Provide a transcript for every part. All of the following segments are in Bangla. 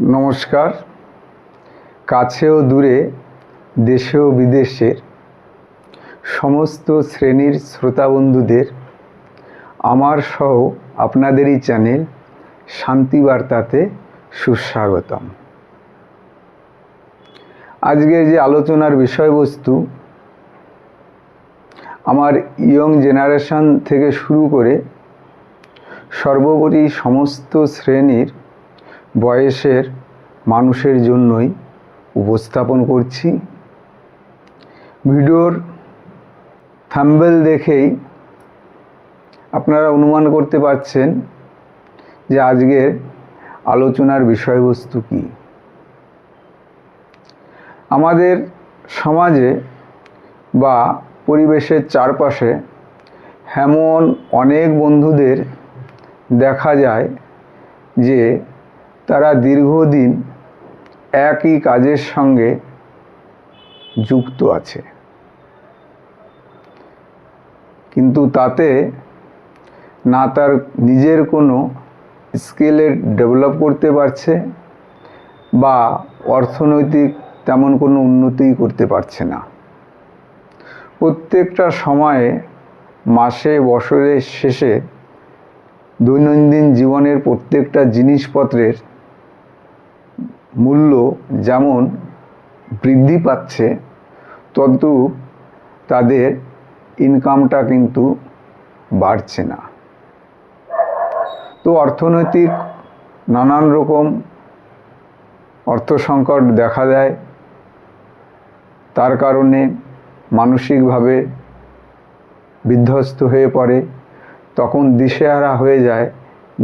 নমস্কার। কাছে ও দূরে, দেশে ও বিদেশের সমস্ত শ্রেণীর শ্রোতা বন্ধুদের আমার সহ আপনাদেরই চ্যানেল শান্তিবার্তাতে সুস্বাগতম। আজকে যে আলোচনার বিষয়বস্তু আমার ইয়ং জেনারেশন থেকে শুরু করে সর্বোপরি সমস্ত শ্রেণীর বয়সের মানুষের জন্যই উপস্থাপন করছি। ভিডিওর থাম্বনেল দেখেই আপনারা অনুমান করতে পারছেন যে আজকের আলোচনার বিষয়বস্তু কী। আমাদের সমাজে বা পরিবেশের চারপাশে এমন অনেক বন্ধুদের দেখা যায় যে তারা দীর্ঘদিন একই কাজের সঙ্গে যুক্ত আছে, কিন্তু তাতে না তার নিজের কোনো স্কিলের ডেভেলপ করতে পারছে বা অর্থনৈতিক তেমন কোনো উন্নতি করতে পারছে না। প্রত্যেকটা সময়ে, মাসে, বছরের শেষে দৈনন্দিন জীবনের প্রত্যেকটা জিনিসপত্রের মূল্য যেমন বৃদ্ধি পাচ্ছে, তদ্রূপ তাদের ইনকামটা কিন্তু বাড়ছে না। তো অর্থনৈতিক নানান রকম অর্থ সংকট দেখা দেয়। তার কারণে মানসিকভাবে বিধ্বস্ত হয়ে পড়ে, তখন দিশেহারা হয়ে যায়,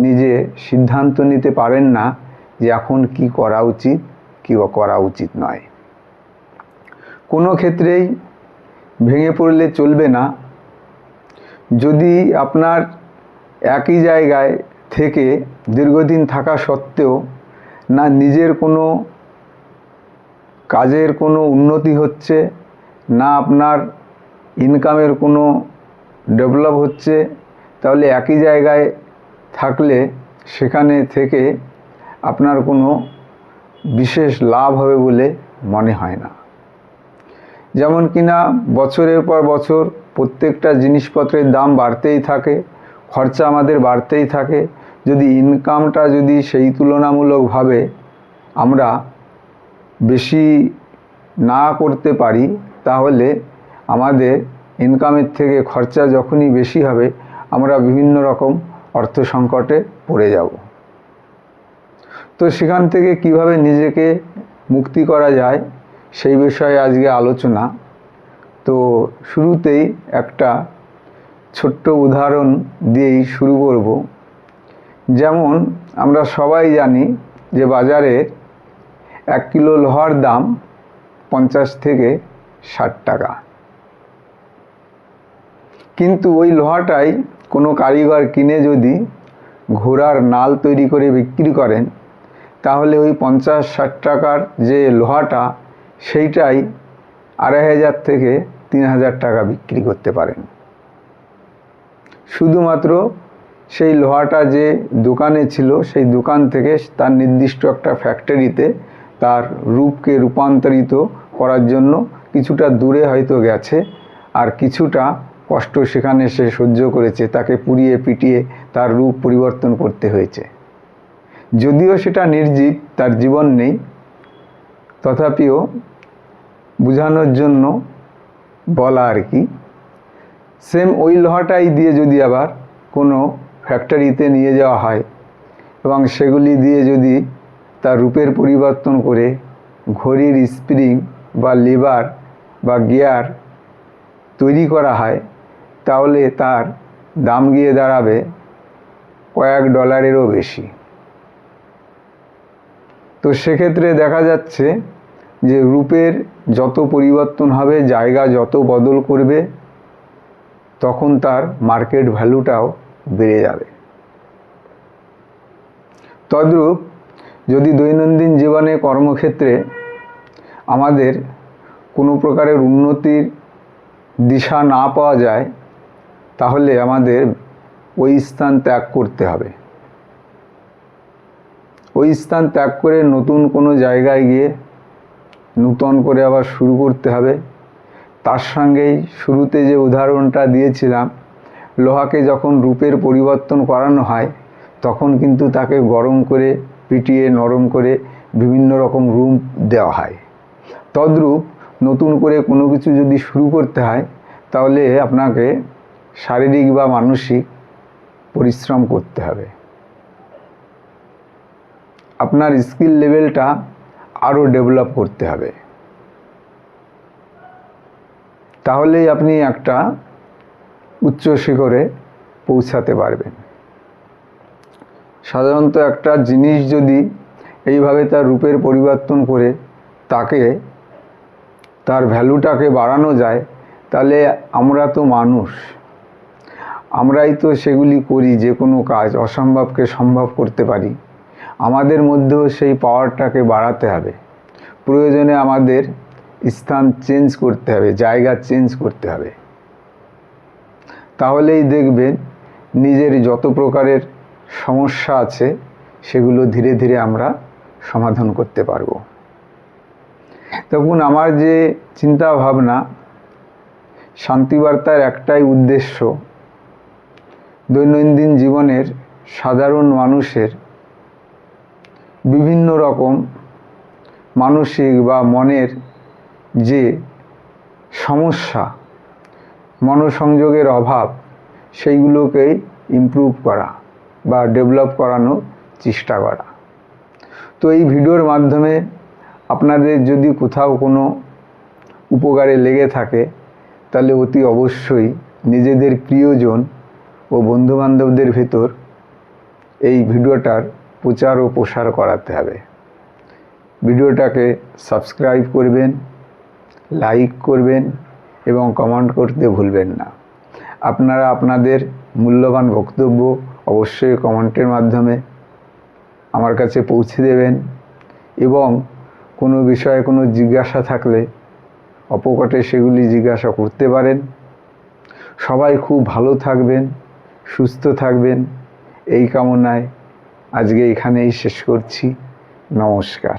নিজে সিদ্ধান্ত নিতে পারেন না যে এখন কি করা উচিত কি করা উচিত নয়। কোনো ক্ষেত্রেই ভেঙে পড়লে চলবে না। যদি আপনার একই জায়গায় থেকে দীর্ঘদিন থাকা সত্ত্বেও না নিজের কোনো কাজের কোনো উন্নতি হচ্ছে, না আপনার ইনকামের কোনো ডেভেলপ হচ্ছে, তাহলে একই জায়গায় থাকলে সেখানে থেকে আপনার কোনো বিশেষ লাভ হবে বলে মনে হয় না। যেমন কিনা বছরের পর বছর প্রত্যেকটা জিনিসপত্রের দাম বাড়তেই থাকে, খরচা আমাদের বাড়তেই থাকে। যদি ইনকামটা যদি সেই তুলনামূলকভাবে আমরা বেশি না করতে পারি, তাহলে আমাদের ইনকামের থেকে খরচা যখনই বেশি হবে, আমরা বিভিন্ন রকম অর্থ সংকটে পড়ে যাব। তো সেখান থেকে কিভাবে নিজেকে মুক্তি করা যায় সেই বিষয়ে আজকে আলোচনা। তো শুরুতেই একটা ছোট্ট উদাহরণ দিয়েই শুরু করব। যেমন আমরা সবাই জানি যে বাজারে 1 কিলো লোহার দাম 50 থেকে 60 টাকা, কিন্তু ওই লোহাটাই কোনো কারিগর কিনে যদি ঘোড়ার নাল তৈরি করে বিক্রি করেন, তাহলে ওই 50-60 টাকার যে লোহাটা, সেইটাই 2500 থেকে 3000 টাকা বিক্রি করতে পারেন। শুধুমাত্র সেই লোহাটা যে দোকানে ছিল, সেই দোকান থেকে তার নির্দিষ্ট একটা ফ্যাক্টরিতে তার রূপকে রূপান্তরিত করার জন্য কিছুটা দূরে হয়তো গেছে, আর কিছুটা কষ্ট সেখানে সে সহ্য করেছে, তাকে পুড়িয়ে পিটিয়ে তার রূপ পরিবর্তন করতে হয়েছে। যদিও সেটা নির্জীব, তার জীবন নেই, তথাপিও বোঝানোর জন্য বলা আর কি। সেম ওই লোহাটাই দিয়ে যদি আবার কোনো ফ্যাক্টরিতে নিয়ে যাওয়া হয় এবং সেগুলি দিয়ে যদি তার রূপের পরিবর্তন করে ঘড়ির স্প্রিং বা লিভার বা গিয়ার তৈরি করা হয়, তাহলে তার দাম গিয়ে দাঁড়াবে কয়েক ডলারেরও বেশি। তো সেক্ষেত্রে দেখা যাচ্ছে যে রূপের যত পরিবর্তন হবে, জায়গা যত বদল করবে, তখন তার মার্কেট ভ্যালুটাও বেড়ে যাবে। তদ্রূপ যদি দৈনন্দিন জীবনে কর্মক্ষেত্রে আমাদের কোনো প্রকারের উন্নতির দিশা না পাওয়া যায়, তাহলে আমাদের ওই স্থান ত্যাগ করতে হবে। ওই স্থান ত্যাগ করে নতুন কোনো জায়গায় গিয়ে নূতন করে আবার শুরু করতে হবে। তার সঙ্গেই শুরুতে যে উদাহরণটা দিয়েছিলাম, লোহাকে যখন রূপের পরিবর্তন করানো হয় তখন কিন্তু তাকে গরম করে পিটিয়ে নরম করে বিভিন্ন রকম রূপ দেওয়া হয়। তদ্রূপ নতুন করে কোনো কিছু যদি শুরু করতে হয় তাহলে আপনাকে শারীরিক বা মানসিক পরিশ্রম করতে হবে। আপনার স্কিল লেভেলটা আরও ডেভেলপ করতে হবে, তাহলেই আপনি একটা উচ্চ শিখরে পৌঁছাতে পারবেন। সাধারণত একটা জিনিস যদি এইভাবে তার রূপের পরিবর্তন করে তাকে তার ভ্যালুটাকে বাড়ানো যায়, তাহলে আমরা তো মানুষ, আমরাই তো সেগুলি করি, যে কোনো কাজ অসম্ভবকে সম্ভব করতে পারি। আমাদের মধ্যেও সেই পাওয়ারটাকে বাড়াতে হবে। প্রয়োজনে আমাদের স্থান চেঞ্জ করতে হবে, জায়গা চেঞ্জ করতে হবে। তাহলেই দেখবেন নিজের যত প্রকারের সমস্যা আছে সেগুলো ধীরে ধীরে আমরা সমাধান করতে পারব। তখন আমার যে চিন্তা ভাবনা, শান্তিবার্তার একটাই উদ্দেশ্য, দৈনন্দিন জীবনের সাধারণ মানুষের বিভিন্ন রকম মানসিক বা মনের যে সমস্যা, মনোসংযোগের অভাব, সেইগুলোকেই ইমপ্রুভ করা বা ডেভেলপ করানোর চেষ্টা করা। তো এই ভিডিওর মাধ্যমে আপনাদের যদি কোথাও কোনো উপকারে লেগে থাকে তাহলে অতি অবশ্যই নিজেদের প্রিয়জন ও বন্ধুবান্ধবদের ভেতর এই ভিডিওটার প্রচার ও প্রসার করাতে হবে। ভিডিওটাকে সাবস্ক্রাইব করবেন, লাইক করবেন এবং কমেন্ট করতে ভুলবেন না। আপনারা আপনাদের মূল্যবান বক্তব্য অবশ্যই কমেন্টের মাধ্যমে আমার কাছে পৌঁছে দেবেন এবং কোনো বিষয়ে কোনো জিজ্ঞাসা থাকলে অপকটে সেগুলি জিজ্ঞাসা করতে পারেন। সবাই খুব ভালো থাকবেন, সুস্থ থাকবেন, এই কামনায় আজকে এখানেই শেষ করছি। নমস্কার।